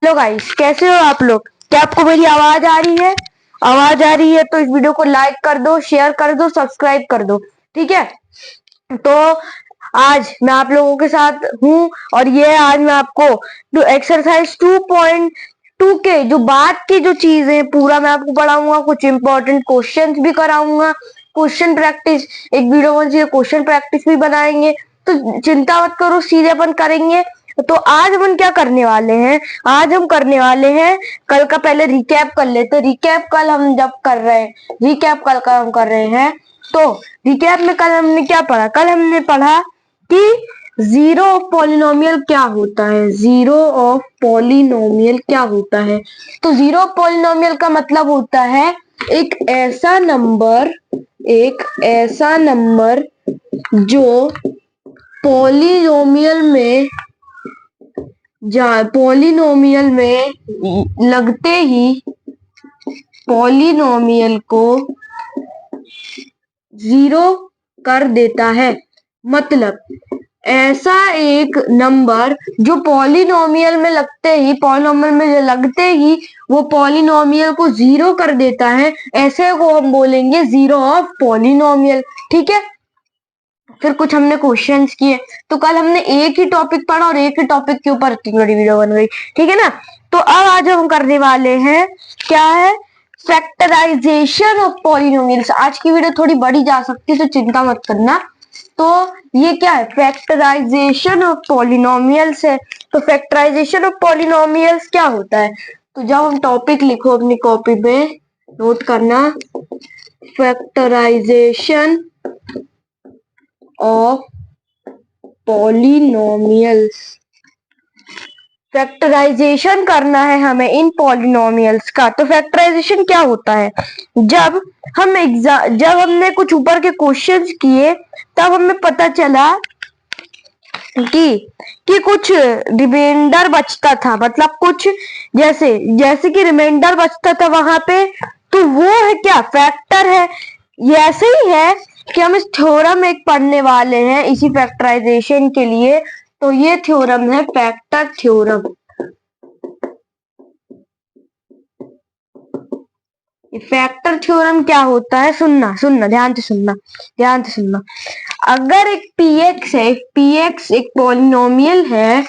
Hello guys, कैसे हो आप लोग? क्या आपको मेरी आवाज आ रही है? आवाज आ रही है तो इस वीडियो को लाइक कर दो, शेयर कर दो, सब्सक्राइब कर दो। ठीक है। तो आज मैं आप लोगों के साथ हूँ और ये आज मैं आपको एक्सरसाइज 2.2 के जो बात की जो चीज है पूरा मैं आपको पढ़ाऊंगा। कुछ इंपॉर्टेंट क्वेश्चंस भी कराऊंगा, क्वेश्चन प्रैक्टिस। एक वीडियो में क्वेश्चन प्रैक्टिस भी बनाएंगे। तो चिंता मत करो, सीधे अपन करेंगे। तो आज हम क्या करने वाले हैं? आज हम करने वाले हैं कल का। पहले रिकैप कर लेते। रिकैप कल हम जब कर रहे हैं, रिकैप कल का हम कर रहे हैं। तो रिकैप में कल हमने क्या पढ़ा? कल हमने पढ़ा कि जीरो ऑफ पॉलिनोमियल क्या होता है। जीरो ऑफ पॉलिनोमियल क्या होता है? तो जीरो ऑफ पॉलिनोमियल का मतलब होता है एक ऐसा नंबर, एक ऐसा नंबर जो पॉलिनोमियल में पॉलिनोमियल में लगते ही पॉलिनोमियल को जीरो कर देता है। मतलब ऐसा एक नंबर जो पॉलिनोमियल में लगते ही वो पॉलिनोमियल को जीरो कर देता है, ऐसे को हम बोलेंगे जीरो ऑफ पॉलिनोमियल। ठीक है। फिर कुछ हमने क्वेश्चंस किए। तो कल हमने एक ही टॉपिक पढ़ा और एक ही टॉपिक के ऊपर इतनी बड़ी वीडियो बन गई। ठीक है ना। तो अब आज हम करने वाले हैं क्या है? Factorisation of polynomials. आज की वीडियो थोड़ी बड़ी जा सकती है तो चिंता मत करना। तो ये क्या है? फैक्टराइजेशन ऑफ पॉलिनोमियल्स है। तो फैक्टराइजेशन ऑफ पॉलिनोमियल्स क्या होता है? तो जब हम टॉपिक लिखो अपनी कॉपी पे, नोट करना, फैक्टराइजेशन ऑफ पॉलिनोमियल्स। फैक्टराइजेशन करना है हमें इन पॉलिनोमियल्स का। तो फैक्टराइजेशन क्या होता है? जब हमने कुछ ऊपर के क्वेश्चंस किए तब हमें पता चला कि कुछ रिमाइंडर बचता था। मतलब कुछ जैसे जैसे कि रिमाइंडर बचता था वहां पे, तो वो है क्या? फैक्टर है। ये ऐसे ही है कि हम इस थ्योरम एक पढ़ने वाले हैं इसी फैक्टराइजेशन के लिए। तो ये थ्योरम है फैक्टर थ्योरम। फैक्टर थ्योरम क्या होता है? सुनना सुनना ध्यान से सुनना, ध्यान से सुनना। अगर एक px है, px एक पॉलिनोमियल है,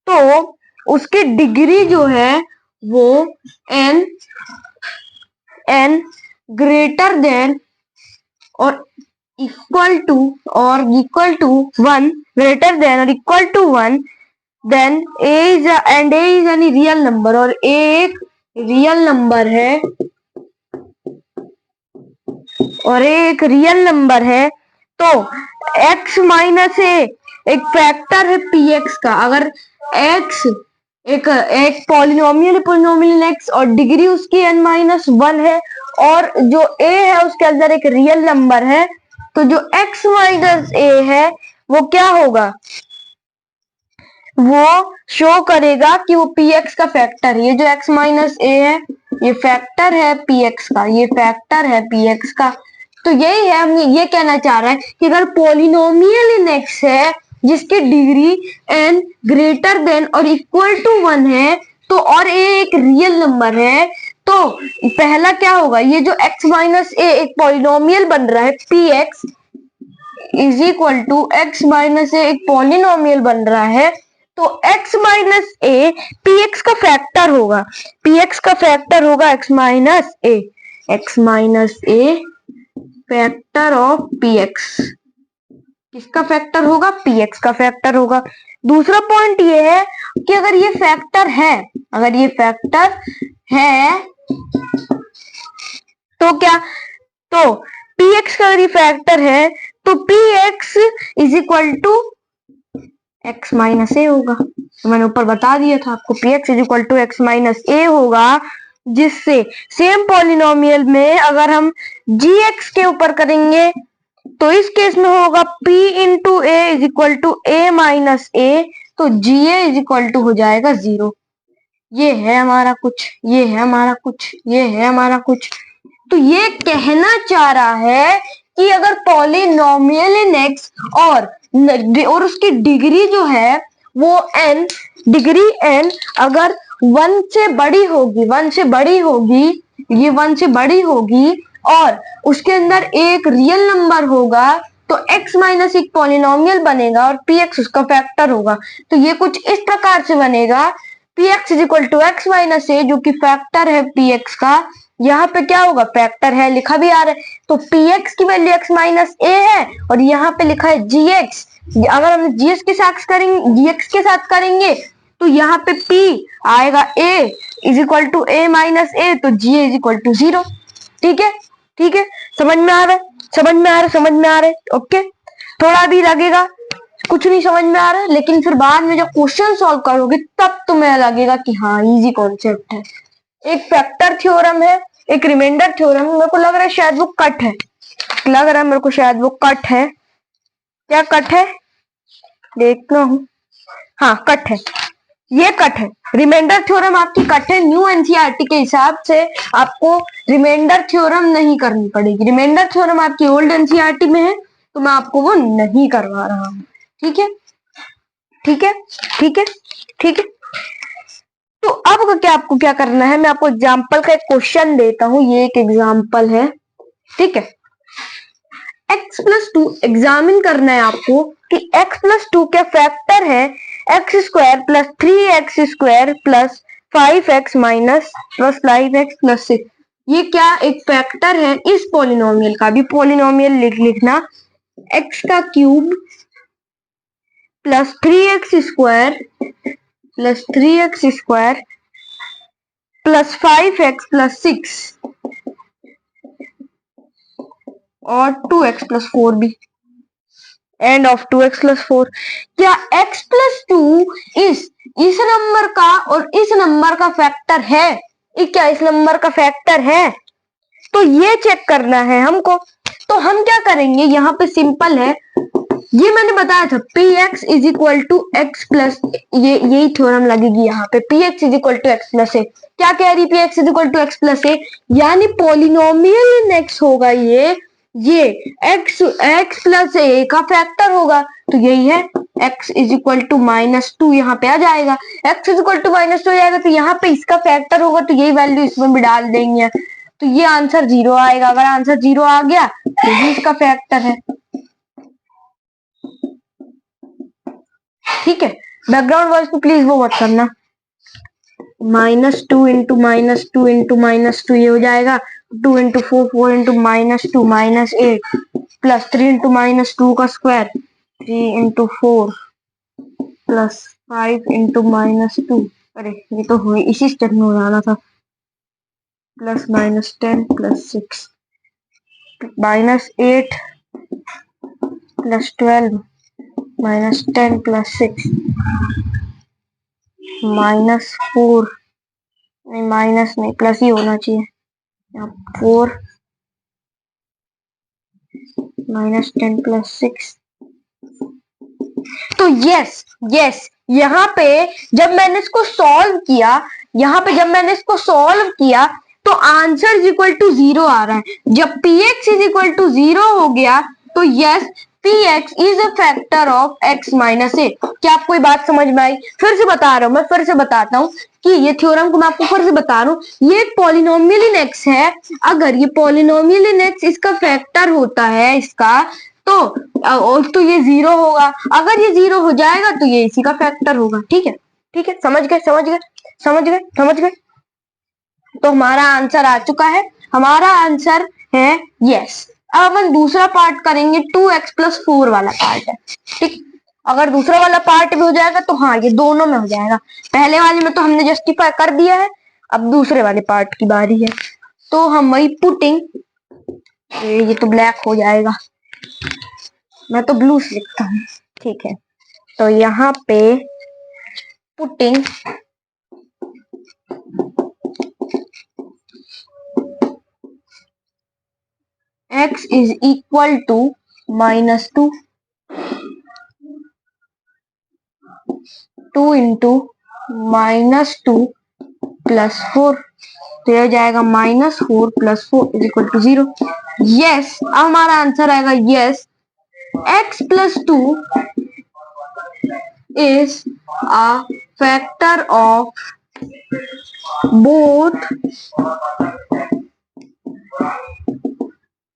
तो उसकी डिग्री जो है वो n ग्रेटर देन और इक्वल टू 1, ग्रेटर देन और equal to 1, then a is any real number, और a एक रियल नंबर है, और a एक रियल नंबर है। तो x माइनस a एक फैक्टर है px का। अगर x एक पॉलिनोमियल x और डिग्री उसकी n-1 है, और जो a है उसके अंदर एक रियल नंबर है, तो जो x माइनस a है वो क्या होगा? वो शो करेगा कि वो px का फैक्टर है। ये जो x माइनस a है ये फैक्टर है px का, ये फैक्टर है px का। तो यही है, हम ये कहना चाह रहा है कि अगर पॉलिनोमियल इन x है जिसकी डिग्री n ग्रेटर देन और इक्वल टू 1 है, तो और a एक रियल नंबर है, तो पहला क्या होगा? ये जो x माइनस a एक पॉलिनोमियल बन रहा है px is equal to x minus a एक पॉलिनोमियल बन रहा है, तो x माइनस ए px का फैक्टर होगा। px का फैक्टर होगा x minus a, x minus a factor of px। किसका फैक्टर होगा? px का फैक्टर होगा। दूसरा पॉइंट ये है कि अगर ये फैक्टर है, अगर ये फैक्टर है तो क्या? तो px का अगर ये फैक्टर है तो px is equal to x minus A होगा। तो मैंने ऊपर बता दिया था आपको, px is equal to x minus A होगा। जिससे सेम पॉलिनोमियल में अगर हम gx के ऊपर करेंगे तो इस केस में होगा p into A is equal to A minus A, तो ga इज इक्वल टू हो जाएगा 0। ये है हमारा कुछ, ये है हमारा कुछ, ये है हमारा कुछ। तो ये कहना चाह रहा है कि अगर पॉलिनोमियल इन x और उसकी डिग्री जो है वो n, डिग्री n अगर 1 से बड़ी होगी, 1 से बड़ी होगी, ये 1 से बड़ी होगी और उसके अंदर एक रियल नंबर होगा तो x माइनस एक पॉलिनोमियल बनेगा और px उसका फैक्टर होगा। तो ये कुछ इस प्रकार से बनेगा, px is equal to X minus A, जो कि फैक्टर है px का। यहाँ पे क्या होगा, फैक्टर है, लिखा भी आ रहा है, तो px की वैल्यू x माइनस ए है और यहाँ पे लिखा है gx। अगर हम gx के साथ करेंगे, gx के साथ करेंगे तो यहाँ पे p आएगा a is equal to A minus A, तो g इज इक्वल टू 0। ठीक है, ठीक है, समझ में आ रहा है, समझ में आ रहा है, समझ में आ रहा है। ओके, थोड़ा भी लगेगा कुछ नहीं समझ में आ रहा है, लेकिन फिर बाद में जब क्वेश्चन सॉल्व करोगे तब तुम्हें लगेगा कि हाँ इजी कॉन्सेप्ट है। एक फैक्टर थ्योरम है, एक रिमाइंडर थ्योरम, मेरे को लग रहा है शायद वो कट है, लग रहा है मेरे को शायद वो कट है। क्या कट है, देखना हूँ, हाँ कट है, ये कट है। रिमाइंडर थ्योरम आपकी कट है। न्यू एनसीईआरटी के हिसाब से आपको रिमाइंडर थ्योरम नहीं करनी पड़ेगी। रिमाइंडर थ्योरम आपकी ओल्ड एनसीईआरटी में है तो मैं आपको वो नहीं करवा रहा हूँ। ठीक है, ठीक है, ठीक है, ठीक है। तो अब क्या आपको क्या करना है, मैं आपको एग्जाम्पल का एक क्वेश्चन देता हूँ, ये एक एग्जाम्पल है। ठीक है, x प्लस 2 एग्जामिन करना है आपको कि x प्लस 2 क्या फैक्टर है x square plus 3x square plus 5x minus plus 5x plus 6। ये क्या एक फैक्टर है इस पॉलिनोमियल का। भी पॉलिनोमियल लिखना, x का cube plus 3x square plus 3x square plus 5x plus 6 और 2x प्लस 4 भी, एंड ऑफ 2x प्लस 4। क्या x प्लस 2 इस नंबर का और इस नंबर का फैक्टर है? क्या इस नंबर का फैक्टर है? तो ये चेक करना है हमको। तो हम क्या करेंगे, यहाँ पे सिंपल है, ये मैंने बताया था px is equal to X plus, ये यही थ्योरम लगेगी यहाँ पे, px is equal to X plus A. क्या कह रही, px is equal to X plus A, यानी पॉलिनोमियल इन x होगा ये x प्लस ए का फैक्टर होगा। तो यही है, x is equal to minus 2 यहाँ पे आ जाएगा, x is equal to minus 2 आ जाएगा, तो यहाँ पे इसका फैक्टर होगा, तो यही वैल्यू इसमें भी डाल देंगे, तो ये आंसर 0 आएगा। अगर आंसर 0 आ गया तो ये इसका फैक्टर है। ठीक है, बैकग्राउंड वॉइस को प्लीज वो मत करना। -2 इंटू -2 इंटू -2 ये हो जाएगा 2 इंटू 4 4 इंटू -2 -8 प्लस 3 इंटू -2 का स्क्वायर 3 इंटू 4 प्लस 5 इंटू -2, अरे ये तो हुई इसी स्टेप में हो जाना था, प्लस -10 प्लस 6 -8 प्लस 12 -10 प्लस 6 -4, नहीं माइनस नहीं प्लस ही होना चाहिए, 4 -10 प्लस 6। तो यस यहाँ पे जब मैंने इसको सॉल्व किया, यहाँ पे जब मैंने इसको सॉल्व किया तो आंसर इज इक्वल टू 0 आ रहा है। जब px इज इक्वल टू 0 हो गया तो yes px is a factor of x minus A. क्या आपको ये बात समझ में आई? फिर से बता रहा हूं, मैं फिर से बताता हूँ कि ये थ्योरम को मैं आपको फिर से बता रहा हूँ, ये एक पॉलिनोमियल इन x है। अगर ये पॉलिनोमियल इन x इसका फैक्टर होता है इसका, तो ये 0 होगा। अगर ये 0 हो जाएगा तो ये इसी का फैक्टर होगा। ठीक है, ठीक है, समझ गए, समझ गए, समझ गए, समझ गए। तो हमारा आंसर आ चुका है, हमारा आंसर है यस। अब हम दूसरा पार्ट करेंगे, 2x प्लस 4 वाला पार्ट है। ठीक, अगर दूसरा वाला पार्ट भी हो जाएगा तो हाँ ये दोनों में हो जाएगा। पहले वाले में तो हमने जस्टिफाई कर दिया है, अब दूसरे वाले पार्ट की बारी है। तो हम वही पुटिंग, ये तो ब्लैक हो जाएगा, मैं तो ब्लू से लिखता हूँ। ठीक है, तो यहाँ पे putting x is equal to -2 2 into -2 plus 4, तो यह हो जाएगा -4 plus 4 is equal to 0। Yes, अब हमारा आंसर आएगा yes, x plus 2 is a factor of both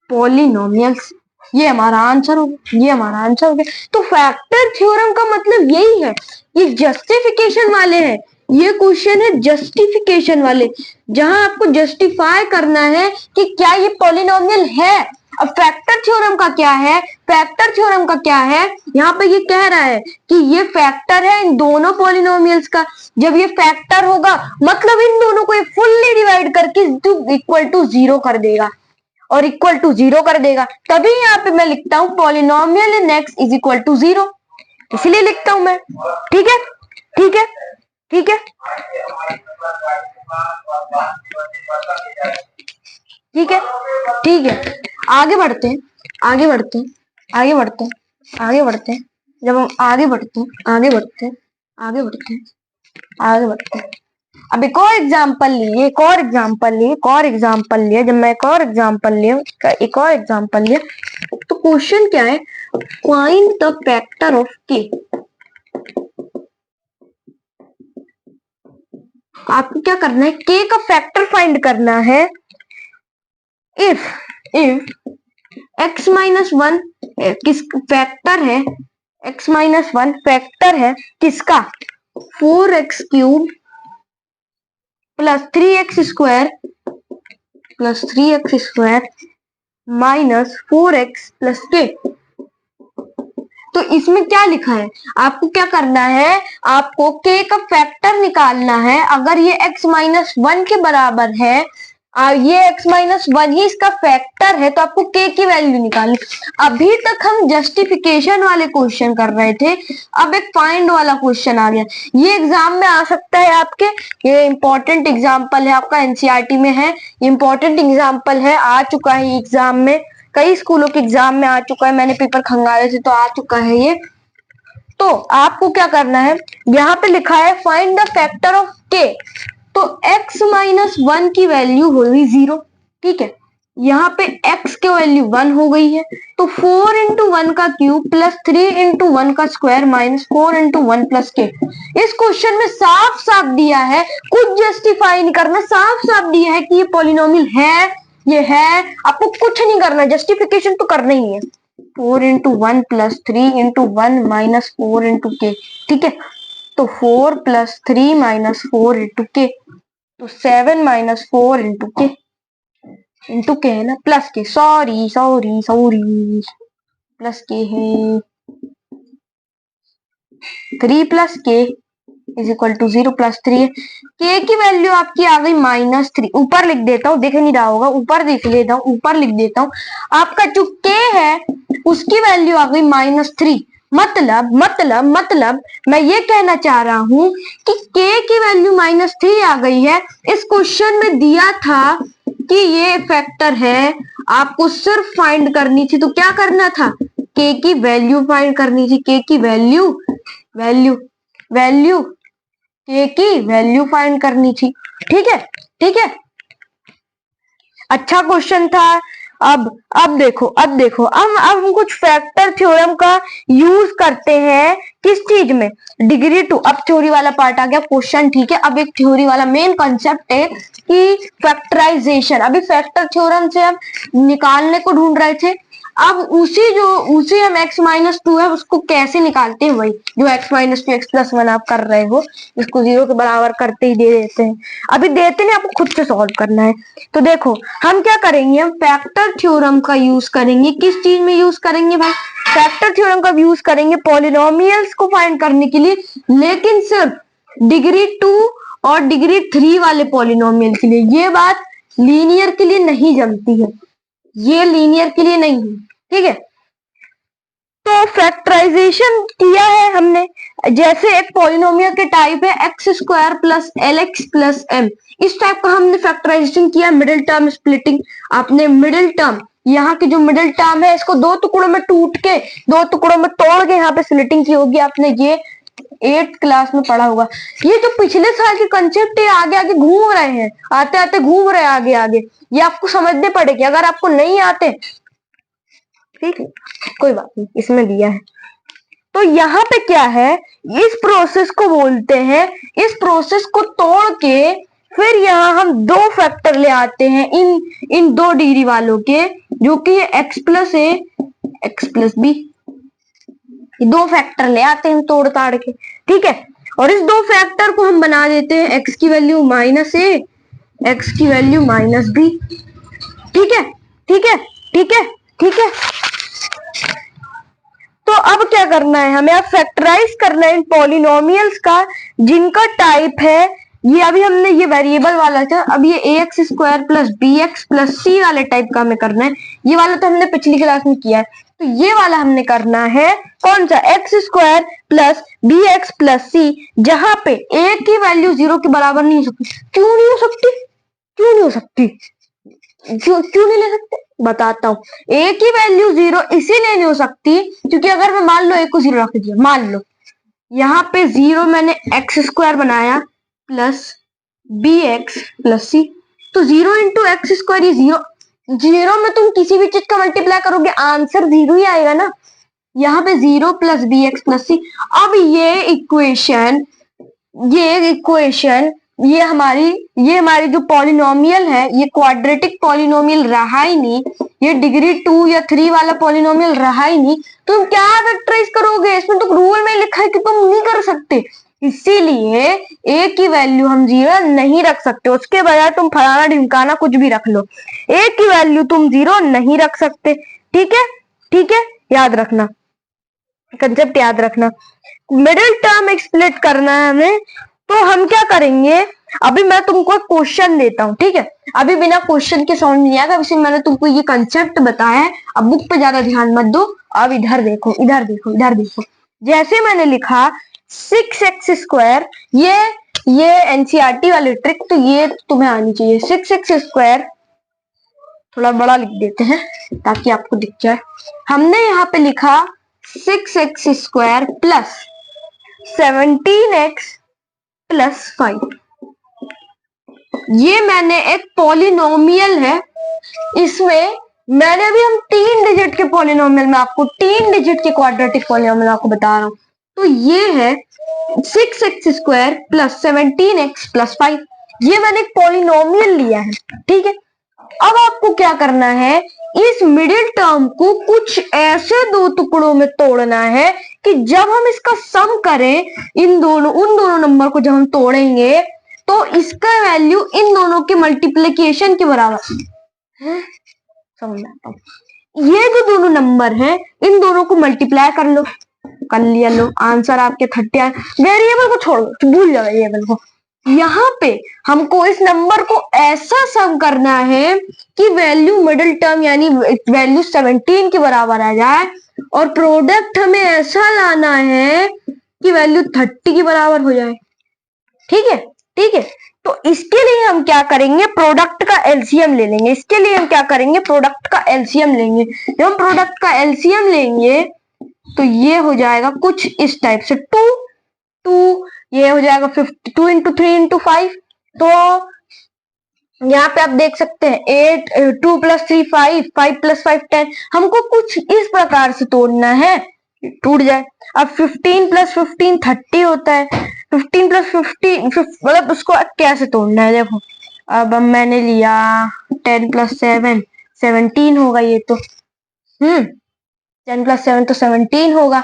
polynomials, ये हमारा आंसर हो गया, ये हमारा आंसर हो गया। तो फैक्टर थ्योरम का मतलब यही है, ये जस्टिफिकेशन वाले हैं, ये क्वेश्चन है जस्टिफिकेशन वाले, जहां आपको जस्टिफाई करना है कि क्या ये पॉलिनोमियल है। अब फैक्टर थ्योरम का क्या है, फैक्टर थ्योरम का क्या है, यहाँ पे ये कह रहा है कि ये फैक्टर है इन दोनों पॉलिनोमियल्स का। जब ये फैक्टर होगा मतलब इन दोनों को ये फुल्ली डिवाइड करके इक्वल टू 0 कर देगा, और इक्वल टू 0 कर देगा, तभी यहाँ पे मैं लिखता हूं polynomial in x is equal to 0, इसलिए लिखता हूं मैं। ठीक है, ठीक है, ठीक है, ठीक है, ठीक है। आगे बढ़ते हैं, आगे बढ़ते हैं, आगे बढ़ते हैं, आगे बढ़ते हैं। जब हम आगे बढ़ते हैं, आगे बढ़ते हैं, आगे बढ़ते हैं, आगे बढ़ते हैं। अब एक और एग्जाम्पल लिए, एक और एग्जाम्पल लिए, एक और एग्जाम्पल लिए। जब मैं एक और एग्जाम्पल लिया, एक और एग्जाम्पल लिया, तो क्वेश्चन क्या है, फाइंड द फैक्टर ऑफ के। आपको क्या करना है, के का फैक्टर फाइंड करना है। इफ x माइनस वन किस फैक्टर है, x माइनस वन फैक्टर है किसका, 4x cube plus 3x square plus 3x square minus 4x plus के। तो इसमें क्या लिखा है, आपको क्या करना है, आपको k का फैक्टर निकालना है। अगर ये x माइनस वन के बराबर है, ये x माइनस वन ही इसका फैक्टर है, तो आपको k की वैल्यू निकालनी। अभी तक हम जस्टिफिकेशन वाले क्वेश्चन कर रहे थे, अब एक फाइंड वाला क्वेश्चन आ गया। ये एग्जाम में आ सकता है आपके, ये इंपॉर्टेंट एग्जाम्पल है, आपका एनसीईआरटी में है, इंपॉर्टेंट एग्जाम्पल है, आ चुका है एग्जाम में, कई स्कूलों के एग्जाम में आ चुका है, मैंने पेपर खंगाले थे तो आ चुका है ये। तो आपको क्या करना है, यहाँ पे लिखा है फाइंड द फैक्टर ऑफ के, तो x माइनस वन की वैल्यू होगी 0, ठीक है। यहाँ पे x की वैल्यू 1 हो गई है, तो 4 इंटू वन का क्यूब प्लस 3 इंटू वन का square minus 4 into one plus के। इस क्वेश्चन में साफ साफ दिया है, कुछ जस्टिफाई नहीं करना, साफ साफ दिया है कि ये पॉलिनोमियल है, ये है, आपको कुछ नहीं करना, जस्टिफिकेशन तो करना ही है। 4 into one plus 3 into one minus 4 into के, ठीक है। तो 4 प्लस 3 माइनस 4 इंटू के, तो 7 माइनस 4 इंटू के है ना, प्लस के, सॉरी सॉरी सॉरी, प्लस के है, 3 प्लस के इज इक्वल टू 0 प्लस 3 है। के की वैल्यू आपकी आ गई -3, ऊपर लिख देता हूँ, दिख नहीं रहा होगा, ऊपर देख लेता हूँ, ऊपर लिख देता हूँ। आपका जो के है उसकी वैल्यू आ गई -3। मतलब मैं ये कहना चाह रहा हूं कि के की वैल्यू -3 आ गई है। इस क्वेश्चन में दिया था कि ये फैक्टर है, आपको सिर्फ फाइंड करनी थी, तो क्या करना था, के की वैल्यू फाइंड करनी थी, के की वैल्यू के की वैल्यू फाइंड करनी थी, ठीक है, ठीक है। अच्छा क्वेश्चन था। अब देखो, अब हम कुछ फैक्टर थ्योरम का यूज करते हैं किस चीज में, डिग्री 2। अब थ्योरी वाला पार्ट आ गया क्वेश्चन, ठीक है। अब एक थ्योरी वाला मेन कॉन्सेप्ट है कि फैक्टराइजेशन। अभी फैक्टर थ्योरम से हम निकालने को ढूंढ रहे थे, अब उसी हम x माइनस टू है उसको कैसे निकालते हैं, वही जो x minus two X plus one आप कर रहे हो, इसको 0 के बराबर करते ही दे देते हैं। अभी देते नहीं, आपको खुद से सॉल्व करना है। तो देखो हम क्या करेंगे, हम फैक्टर थ्योरम का यूज करेंगे। किस चीज में यूज करेंगे भाई, फैक्टर थ्योरम का यूज करेंगे पॉलिनोमियल्स को फाइंड करने के लिए, लेकिन सिर्फ डिग्री 2 और डिग्री 3 वाले पॉलिनोमियल के लिए। ये बात लीनियर के लिए नहीं जमती है, ये लीनियर के लिए नहीं है, ठीक है। तो फैक्टराइजेशन किया है हमने, जैसे एक पॉलिनोमियल के टाइप है x square plus l x plus m, इस टाइप का हमने फैक्टराइजेशन किया। मिडिल टर्म स्प्लिटिंग, आपने मिडिल टर्म, यहाँ की जो मिडिल टर्म है इसको दो टुकड़ों में टूट के, दो टुकड़ों में तोड़ के यहाँ पे स्प्लिटिंग की होगी, आपने ये 8th क्लास में पढ़ा होगा। ये जो पिछले साल के कंसेप्ट है आगे आगे घूम रहे हैं, आते आते घूम रहे हैं आगे आगे, ये आपको समझने पड़ेगी। अगर आपको नहीं आते, ठीक है, कोई बात नहीं, इसमें दिया है। तो यहाँ पे क्या है, इस प्रोसेस को बोलते हैं, इस प्रोसेस को तोड़ के फिर यहाँ हम दो फैक्टर ले आते हैं इन 2 डिग्री वालों के, जो कि x प्लस ए एक्स प्लस बी, 2 फैक्टर ले आते हैं तोड़ ताड़ के, ठीक है। और इस 2 फैक्टर को हम बना देते हैं x की वैल्यू माइनस ए, x की वैल्यू माइनस बी, ठीक है, ठीक है, ठीक है, ठीक है। तो अब क्या करना है, हमें अब फैक्टराइज करना है इन पॉलिनोमियल्स का जिनका टाइप है, ये अभी हमने ये वेरिएबल वाला था, अब ये ax square plus B X plus C वाले टाइप का हमें करना है। ये वाला तो हमने पिछली क्लास में किया है, तो ये वाला हमने करना है कौन सा, X square plus B X plus C, जहां पे a की वैल्यू 0 के बराबर नहीं हो सकती। क्यों नहीं हो सकती, क्यों नहीं हो सकती, क्यों नहीं ले सकते, बताता हूँ। a की वैल्यू 0 इसीलिए नहीं हो सकती क्योंकि अगर मैं मान लो a को 0 रख दिया, मान लो यहाँ पे 0 मैंने एक्स स्क्वायर बनाया प्लस बी एक्स प्लस सी, तो 0 इंटू एक्स स्क्वायर, ये 0 में तुम किसी भी चीज का मल्टीप्लाई करोगे आंसर 0 ही आएगा ना। यहाँ पे 0 प्लस बी एक्स प्लस सी। अब ये इक्वेशन ये हमारी जो पॉलिनोमियल है, ये क्वाड्रेटिक पॉलिनोमियल रहा ही नहीं, ये डिग्री 2 या 3 वाला पॉलिनोमियल रहा ही नहीं, तुम क्या फैक्टराइज करोगे, इसमें तो रूल में लिखा है कि तुम नहीं कर सकते, इसीलिए a की वैल्यू हम 0 नहीं रख सकते, उसके बजाय तुम फलाना ढिमकाना कुछ भी रख लो, a की वैल्यू तुम 0 नहीं रख सकते, ठीक है, ठीक है, याद रखना, कंसेप्ट याद रखना। मिडिल टर्म एक्सप्लिट करना है हमें, तो हम क्या करेंगे, अभी मैं तुमको एक क्वेश्चन देता हूँ, ठीक है, अभी बिना क्वेश्चन के समझ नहीं आएगा, वैसे मैंने तुमको ये कंसेप्ट बताया है, अब बुक पे ज्यादा ध्यान मत दो, अब इधर देखो, इधर देखो, इधर देखो, जैसे मैंने लिखा 6x स्क्वायर, ये एनसीईआरटी वाली ट्रिक, तो ये तुम्हें आनी चाहिए। 6x स्क्वायर थोड़ा बड़ा लिख देते हैं ताकि आपको दिख जाए, हमने यहाँ पे लिखा 6x square plus 17x plus 5, ये मैंने एक पॉलिनोमियल है, इसमें मैंने अभी हम 3 डिजिट के पॉलिनोमियल में आपको 3 डिजिट के क्वाड्रेटिक पॉलिनोमियल आपको बता रहा हूं, तो ये है 6x square plus 17x plus 5, ये मैंने एक पॉलिनोमियल लिया है, ठीक है। अब आपको क्या करना है, इस मिडिल टर्म को कुछ ऐसे 2 टुकड़ों में तोड़ना है कि जब हम इसका सम करें, उन दोनों नंबर को जब हम तोड़ेंगे तो इसका वैल्यू इन दोनों के मल्टीप्लिकेशन के बराबर है। समझाता हूं, ये जो दोनों नंबर हैं इन दोनों को मल्टीप्लाई कर लो, कर लिया, लो आंसर आपके 30 आए। वेरिएबल को छोड़ दो, भूल जाओ वेरिएबल को, यहाँ पे हमको इस नंबर को ऐसा सम करना है कि वैल्यू मिडिल टर्म यानी वैल्यू 17 के बराबर आ जाए, और प्रोडक्ट हमें ऐसा लाना है कि वैल्यू 30 के बराबर हो जाए, ठीक है, ठीक है। तो इसके लिए हम क्या करेंगे, प्रोडक्ट का एलसीएम ले लेंगे, इसके लिए हम क्या करेंगे, प्रोडक्ट का एलसीएम लेंगे। जब हम प्रोडक्ट का एलसीएम लेंगे तो ये हो जाएगा कुछ इस टाइप से, 2 ये हो जाएगा 52 इंटू 3 इंटू 5, तो यहाँ पे आप देख सकते हैं 8 2 प्लस 3 5 5 प्लस 5 10, हमको कुछ इस प्रकार से तोड़ना है, टूट जाए। अब 15 प्लस 15 30 होता है, 15 प्लस 15 मतलब उसको कैसे तोड़ना है, देखो अब मैंने लिया 10 प्लस 7 17 होगा, ये तो 10 प्लस 7 तो 17 होगा।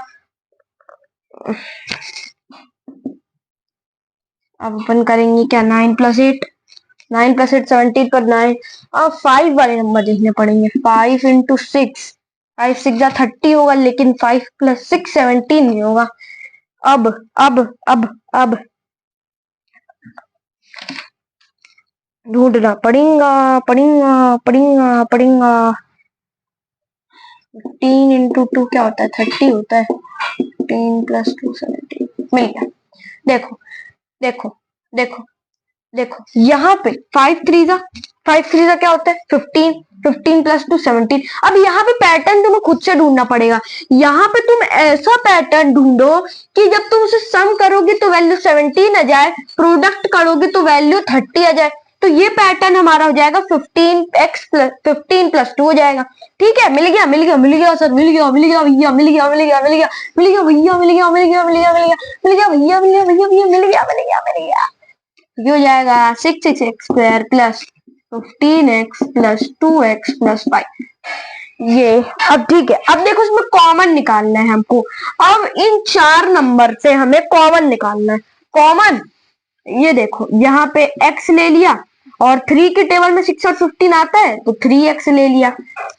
अब अपन करेंगे क्या, 9 प्लस 8 17 पर 9, अब 5 वाले नंबर देखने पड़ेंगे, 5 इंटू 6 5 6 जा 30 होगा, लेकिन 5 प्लस 6 17 नहीं होगा। अब ढूंढना पड़ेगा 15 इंटू 2 क्या होता है, 30 होता है, 15 प्लस 2 17 मिल गया। देखो देखो देखो देखो यहाँ पे 5 3 जा क्या होता है 15, 15 प्लस 2 17। अब यहाँ पे पैटर्न तुम्हें खुद से ढूंढना पड़ेगा, यहाँ पे तुम ऐसा पैटर्न ढूंढो कि जब तुम उसे सम करोगे तो वैल्यू 17 आ जाए, प्रोडक्ट करोगे तो वैल्यू 30 आ जाए। तो ये पैटर्न हमारा हो जाएगा 15 प्लस 2 हो जाएगा। ठीक है, मिल गया मिल गया मिल गया सर, मिल गया मिल गया भैया, मिल गया मिल गया मिल गया मिल गया भैया, मिल गया मिल गया मिल गया मिल गया मिल गया भैया, मिल गया भैया भैया, मिल गया मिल गया मिल गया। ये हो जाएगा 6x² plus 15x plus 2x plus 5। ये अब ठीक है, अब देखो इसमें कॉमन निकालना है हमको। अब इन 4 नंबर से हमें कॉमन निकालना है। कॉमन ये देखो, यहाँ पे x ले लिया और 3 के टेबल में 6 और 15 आता है तो 3x ले लिया।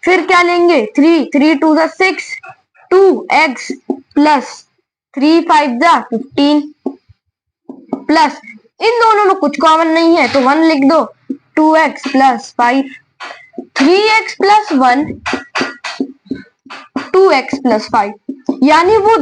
फिर क्या लेंगे, 3 2 6, 2x प्लस 3 5 15 प्लस इन दोनों में कुछ कॉमन नहीं है तो 1 लिख दो, 2x plus 5, 3x plus 1, 2x plus 5। यानी वो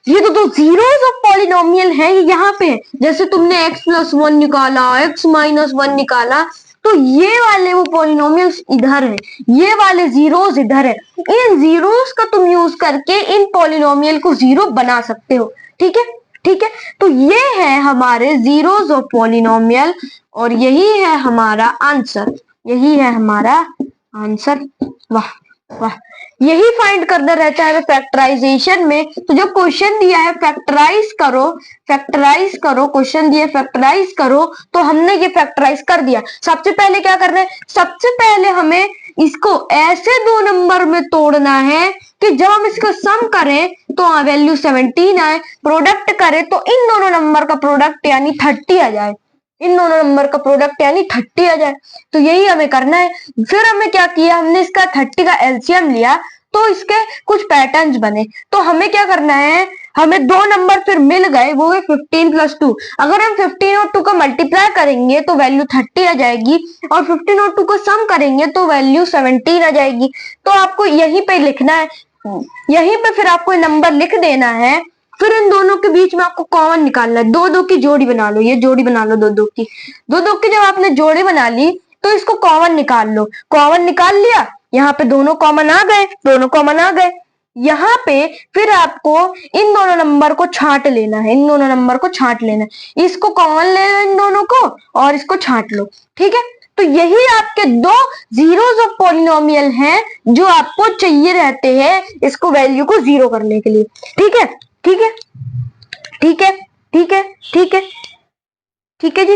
ये तो दो जीरोस ऑफ पॉलिनोमियल है यहाँ पे। जैसे तुमने x प्लस 1 निकाला, x माइनस 1 निकाला, तो ये वाले वो पॉलिनोमियल्स इधर है, ये वाले जीरोस इधर है। इन जीरोस का तुम यूज करके इन पॉलिनोमियल को जीरो बना सकते हो। ठीक है ठीक है, तो ये है हमारे जीरोस ऑफ पॉलिनोमियल और यही है हमारा आंसर, यही है हमारा आंसर। वाह वाह, यही फाइंड करना रहता है फैक्टराइजेशन में। तो जो क्वेश्चन दिया है फैक्टराइज करो, फैक्टराइज करो, क्वेश्चन दिया फैक्टराइज करो, तो हमने ये फैक्टराइज कर दिया। सबसे पहले क्या करना है, सबसे पहले हमें इसको ऐसे 2 नंबर में तोड़ना है कि जब हम इसका सम करें तो वैल्यू 17 आए, प्रोडक्ट करें तो इन दोनों नंबर का प्रोडक्ट यानी 30 आ जाए, इन दोनों नंबर का प्रोडक्ट यानी 30 आ जाए। तो यही हमें करना है। फिर हमें क्या किया, हमने इसका 30 का एलसीएम लिया तो इसके कुछ पैटर्न्स बने। तो हमें क्या करना है, हमें 2 नंबर फिर मिल गए, वो है 15 प्लस 2। अगर हम 15 और 2 का मल्टीप्लाई करेंगे तो वैल्यू 30 आ जाएगी और 15 और 2 को सम करेंगे तो वैल्यू 17 आ जाएगी। तो आपको यहीं पे लिखना है, यहीं पे फिर आपको नंबर लिख देना है। फिर इन दोनों के बीच में आपको कॉमन निकालना है। 2 की जोड़ी बना लो, ये जोड़ी बना लो 2 की। 2 की जब आपने जोड़ी बना ली तो इसको कॉमन निकाल लो। कॉमन निकाल लिया, यहाँ पे दोनों कॉमन आ गए, दोनों कॉमन आ गए। यहाँ पे फिर आपको इन दोनों नंबर को छांट लेना है, इन दोनों नंबर को छांट लेना है। इसको कॉमन ले लो इन दोनों को और इसको छांट लो। ठीक है, तो यही आपके 2 जीरोस ऑफ पॉलिनोमियल हैं जो आपको चाहिए रहते हैं इसको वैल्यू को जीरो करने के लिए। ठीक है ठीक है ठीक है ठीक है ठीक है ठीक है जी,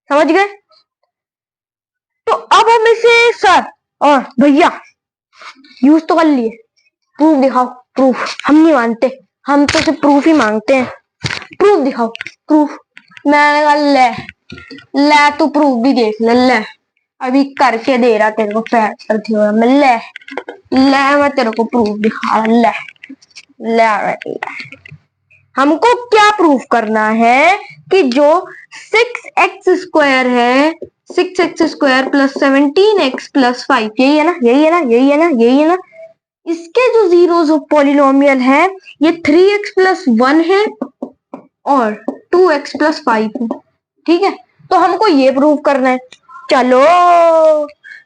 समझ गए। तो अब हम इसे सर और भैया यूज तो कर लिए, प्रूफ दिखाओ। प्रूफ हम नहीं मानते, हम तो सिर्फ प्रूफ ही मांगते हैं। प्रूफ दिखाओ, प्रूफ। मैंने कहा ले तू प्रूफ भी देख ले, अभी करके दे रहा तेरे को फैक्टर थ्योरम में। ले मैं तेरे को प्रूफ दिखा रहा, ले। हमको क्या प्रूफ करना है कि जो 6x² है, 6x² प्लस 17x प्लस 5, यही है ना, यही है ना, यही है ना, यही है ना, इसके जो जीरोस ऑफ पॉलिनोमियल है ये 3x प्लस 1 है और 2x प्लस 5 है। ठीक है, तो हमको ये प्रूफ करना है। चलो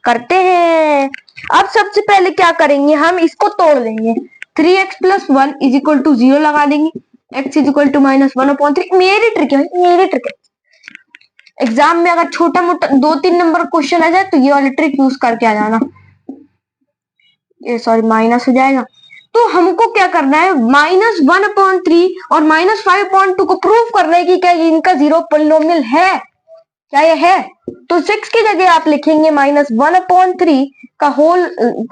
करते हैं। अब सबसे पहले क्या करेंगे, हम इसको तोड़ देंगे। 3x plus 1 is equal to 0 लगा देंगे, x इज इक्वल टू -1/3। मेरी ट्रिक है, मेरी ट्रिक है। एग्जाम में अगर छोटा मोटा 2-3 नंबर क्वेश्चन आ जाए तो ये वाली ट्रिक यूज करके आ जाना। ये सॉरी माइनस हो जाएगा। तो हमको क्या करना है, -1/3 और -5/2 को प्रूफ करना है कि क्या इनका जीरो पॉलिनोमियल है, क्या ये है। तो 6 की जगह आप लिखेंगे -1/3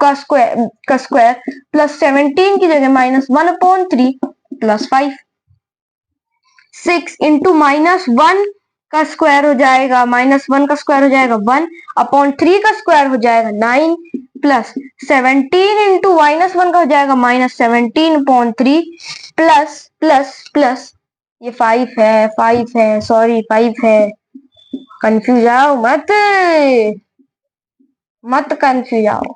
का स्क्वायर प्लस 17 की जगह -1/3 प्लस 5। 6 इंटू -1 का स्क्वायर हो जाएगा, -1 का स्क्वायर हो जाएगा 1/3 का स्क्वायर हो जाएगा 9 प्लस 17 इंटू -1 का हो जाएगा -17/3 प्लस प्लस प्लस ये 5 है, सॉरी 5 है। कंफ्यूज आओ मत कंफ्यूज आओ।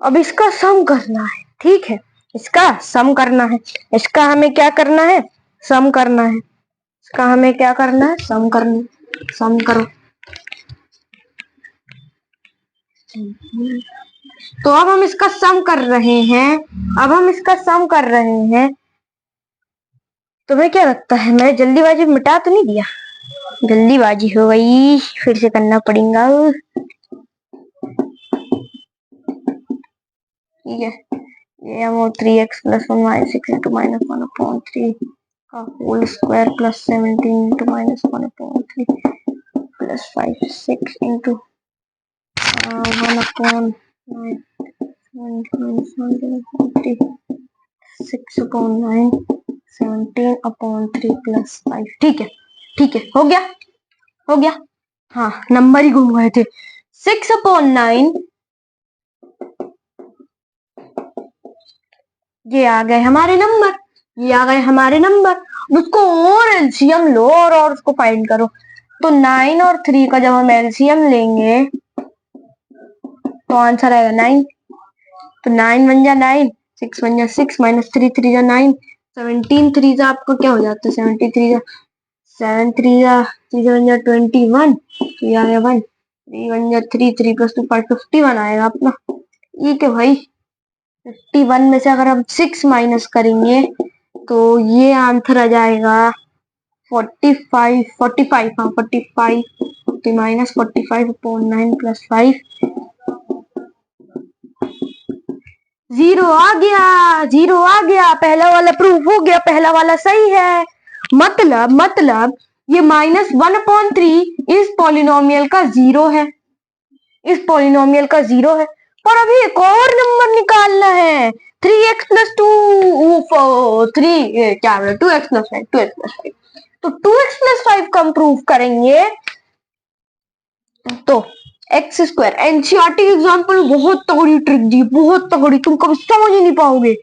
अब इसका सम करना है। ठीक है, इसका सम करना है। इसका हमें क्या करना है, सम करना है। इसका हमें क्या करना है, सम करना। सम करो। तो अब हम इसका सम कर रहे हैं, अब हम इसका सम कर रहे हैं। तुम्हें क्या लगता है मैंने जल्दीबाजी मिटा तो नहीं दिया? जल्दीबाजी हो गई, फिर से करना पड़ेगा। ठीक है, ये हम 3x + 1 - 6 × -1/3 का whole square plus 17 × -1/3 plus 5 6 × 1/9 6/9 17/3 plus 5। ठीक है, ठीक है, हो गया, हो गया। हाँ, नंबर ही घूम गए थे। 6/9 ये आ गए हमारे नंबर, ये आ गए हमारे नंबर। उसको और एलसीएम लो और उसको फाइंड करो। तो 9 और 3 का जब हम एलसीएम लेंगे तो आंसर आएगा 9। तो 9 बन जा 9, 6 बन जा 6 -3 3 जा 9, 17 3 जा आपका क्या हो जाता है 73 जा 7 3 जा 3 बन जा 21, तो ये आ गया 1, 3 बन जा 3 3 + 2 5 51 आएगा अपना। ठीक है भाई, 51 में से अगर हम 6 माइनस करेंगे तो ये आंसर आ जाएगा 45 45। हाँ 45, तो -45/9 + 5 0 आ गया, 0 आ गया। पहला वाला प्रूफ हो गया, पहला वाला सही है। मतलब ये -1/3 इस पॉलिनोमियल का 0 है, इस पॉलिनोमियल का 0 है। पर अभी एक और नंबर निकालना है, 3x + 2 3 क्या 2x + 5 2x + 5। तो 2x + 5 का हम प्रूफ करेंगे। तो x², एनसीईआरटी एग्जाम्पल बहुत तगड़ी ट्रिक दी, बहुत तगड़ी, तुम कभी समझ ही नहीं पाओगे,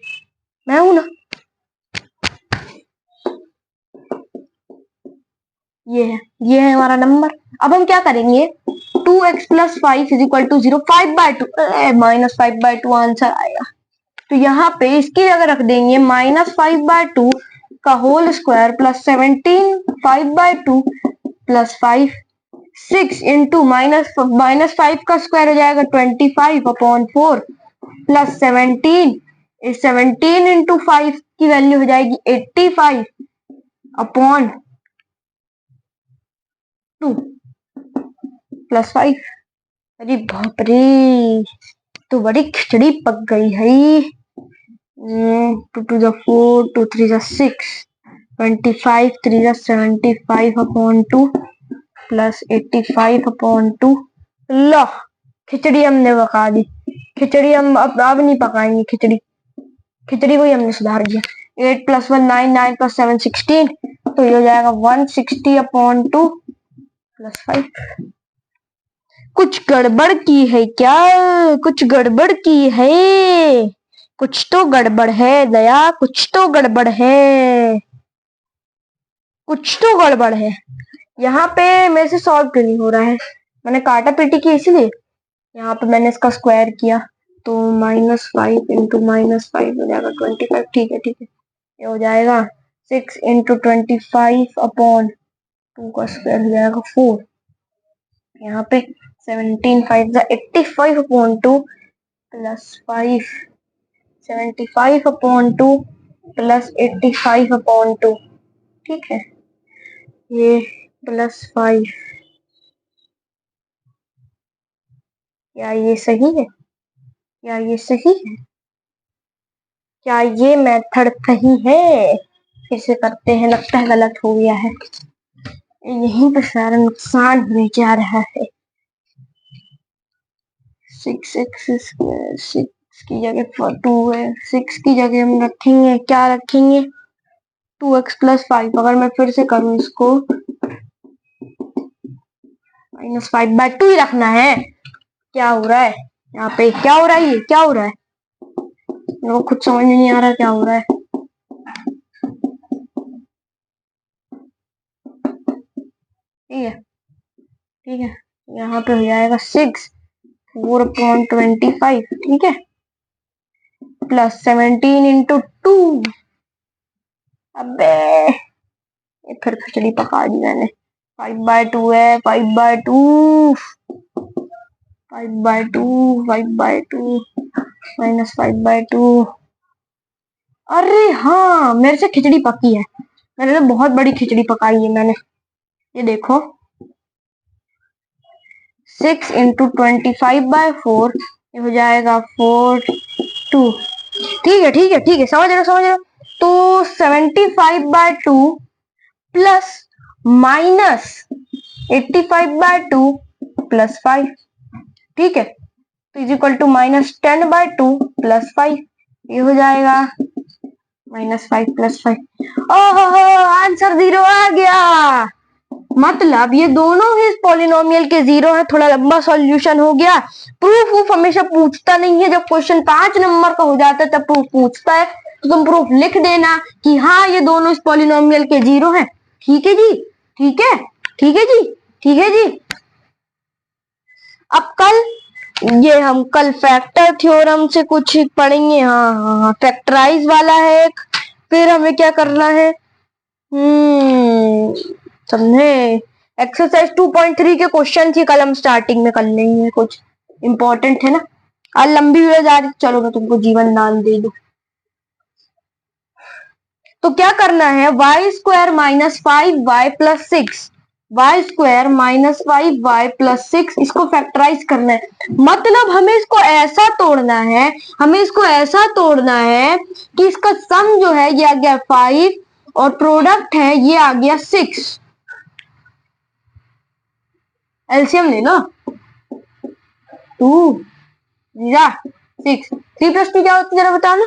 मैं हूं ना। ये है हमारा नंबर। अब हम क्या करेंगे, 2x + 5 = 0, 5/2 -5/2 आंसर आएगा। तो यहाँ पे इसकी जगह रख देंगे -5/2 का whole square plus 17 5/2 plus 5 6 into -5 का स्क्वायर हो जाएगा 25/4 प्लस 17 इंटू 5 की वैल्यू हो जाएगी 85/2 प्लस 5। अरे बाप रे, तो बड़ी खिचड़ी पक गई है। 2 to the 4 2 3 the 6 25 3 the 75/2 plus 85/2। लो, खिचड़ी हमने पका दी। खिचड़ी हम अब नहीं पकाएंगे, खिचड़ी को ही हमने सुधार दिया। 8 + 1 9 9 + 7 16, तो ये हो जाएगा 160/2 प्लस 5। कुछ गड़बड़ की है क्या, कुछ गड़बड़ की है, कुछ तो गड़बड़ है दया, कुछ तो गड़बड़ है, कुछ तो गड़बड़ है। यहाँ पे मेरे से सॉल्व क्यों नहीं हो रहा है, मैंने काटा पीटी की इसलिए। यहाँ पे मैंने इसका स्क्वायर किया तो -5 इंटू -5 हो जाएगा 25। ठीक है, ठीक है, ये हो जाएगा 6 इंटू 25/2 का स्क्वायर हो जाएगा 4। यहाँ पे 17 5 85/2 प्लस 5 75/2 प्लस 85/2। ठीक है, ये प्लस 5, क्या ये सही है, क्या ये सही है, क्या ये मेथड सही है। फिर से करते हैं, लगता है गलत हो गया है, यहीं पर सारा नुकसान होने जा रहा है। 6x² 6 की जगह 2 है, 6 की जगह हम रखेंगे, क्या रखेंगे 2x + 5। अगर मैं फिर से करूं इसको, -5/2 ही रखना है। क्या हो रहा है यहाँ पे, क्या हो रहा है, ये क्या हो रहा है, मेरे को खुद समझ नहीं आ रहा क्या हो रहा है। ठीक है, ठीक है, यहाँ पे हो जाएगा 6 4/25। ठीक है, प्लस 17 इंटू 2। अबे ये फिर खिचड़ी पका दी मैंने। 5/2 है, 5/2 5/2 5/2 -5/2। अरे हाँ, मेरे से खिचड़ी पकी है, मैंने तो बहुत बड़ी खिचड़ी पकाई है मैंने। ये देखो 6 इंटू 25/4, ये हो जाएगा 4/2। ठीक है ठीक है ठीक है, समझ रहे हो समझ रहे हो। तो 75/2 प्लस माइनस 85/2 प्लस 5, ठीक है। तो इज इक्वल टू -10/2 प्लस 5, ये हो जाएगा -5 प्लस 5। ओहो, आंसर 0 आ गया। मतलब ये दोनों ही पॉलिनोमियल के 0 है। थोड़ा लंबा सॉल्यूशन हो गया। प्रूफ वूफ हमेशा पूछता नहीं है, जब क्वेश्चन 5 नंबर का हो जाता है तब प्रूफ पूछता है। तो तुम प्रूफ लिख देना कि हाँ ये दोनों इस पॉलिनोमियल के 0 है। ठीक है जी, ठीक है ठीक है जी, ठीक है जी। अब कल ये हम कल फैक्टर थ्योरम से कुछ पढ़ेंगे। हाँ हाँ हाँ, फैक्टराइज वाला है एक। फिर हमें क्या करना है, समझे। एक्सरसाइज 2.3 के क्वेश्चन थी, कल हम स्टार्टिंग में कर लेंगे, कुछ इंपॉर्टेंट है ना। आज लंबी वीडियो जा रही, चलो मैं तुमको जीवन दान दे दूं। तो क्या करना है, y² minus 5y plus 6, y² minus 5y plus 6, इसको फैक्टराइज करना है। मतलब हमें इसको ऐसा तोड़ना है, हमें इसको ऐसा तोड़ना है कि इसका सम जो है ये आ गया 5 और प्रोडक्ट है ये आ गया 6। एलसीएम ले लो, 2 या 6, 3 + 2 क्या होती है जरा बताना।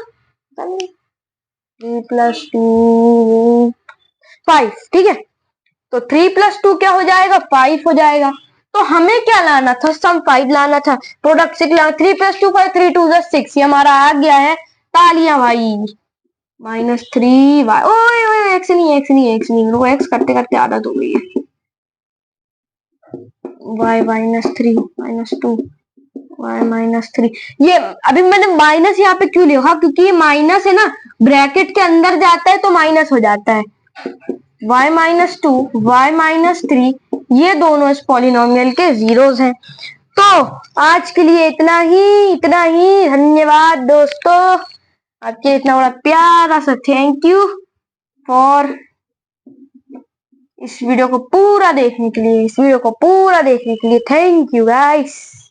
3 + 2 5, ठीक है। तो 3 + 2 क्या हो जाएगा, 5 हो जाएगा। तो हमें क्या लाना था, सम 5 लाना था, प्रोडक्ट 6 लाना। 3 + 2 5, 3 2 6, ये हमारा आ गया है। तालियां भाई। -3y, ओए ओए एक्स नहीं एक्स नहीं एक्स नहीं, वो एक्स करते करते आदत हो गई है। y -3 -2 y -3, ये अभी मैंने माइनस यहाँ पे क्यों लिखा, क्योंकि ये माइनस है ना, ब्रैकेट के अंदर जाता है तो माइनस हो जाता है। y -2 y -3, ये दोनों इस पॉलिनोमियल के जीरोस हैं। तो आज के लिए इतना ही, इतना ही। धन्यवाद दोस्तों, आपके इतना बड़ा प्यारा सा थैंक यू फॉर इस वीडियो को पूरा देखने के लिए, इस वीडियो को पूरा देखने के लिए थैंक यू गाइस।